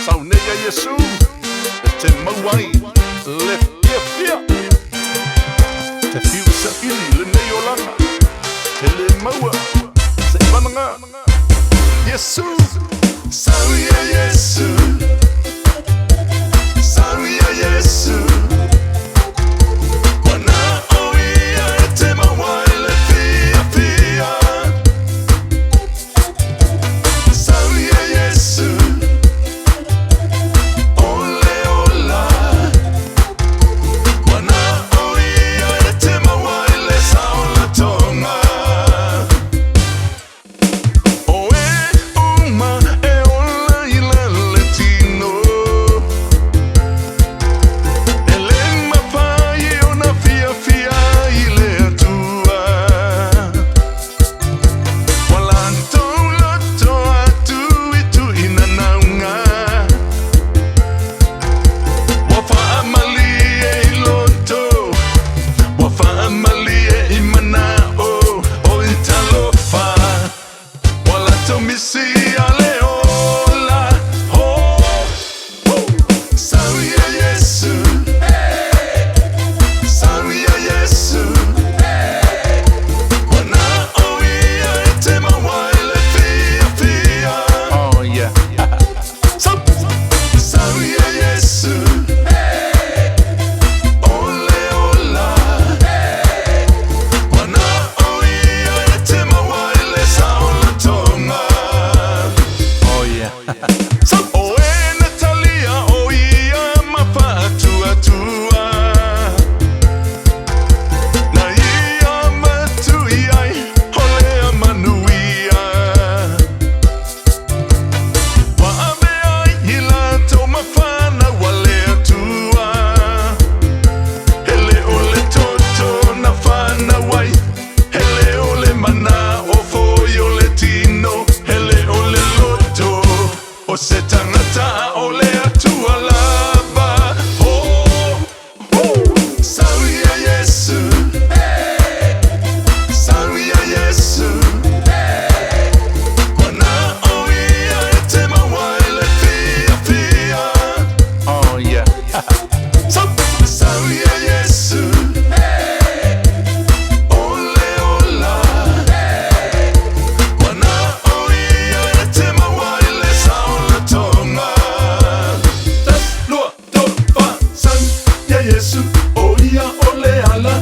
sau ne ya Iesu te mauai le fia te fiu sa ili le ne olanga te le maua se vananga Iesu sau ya Iesu sau ya Iesu wana oia te mauai le fia sau ya Iesu se tangata o le atua lava sau ya Iesu sau ya Iesu wana oia te mawai le fia oh yeah sau ya Iesu Iesu, oia ole ala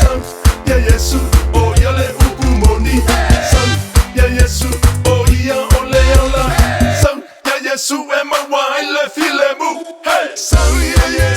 Sam, ya Iesu, oia le upumoni Sam, ya Iesu, oia ole ala Sam, ya Iesu, e mawai le filemu Hey, Sam, ya Iesu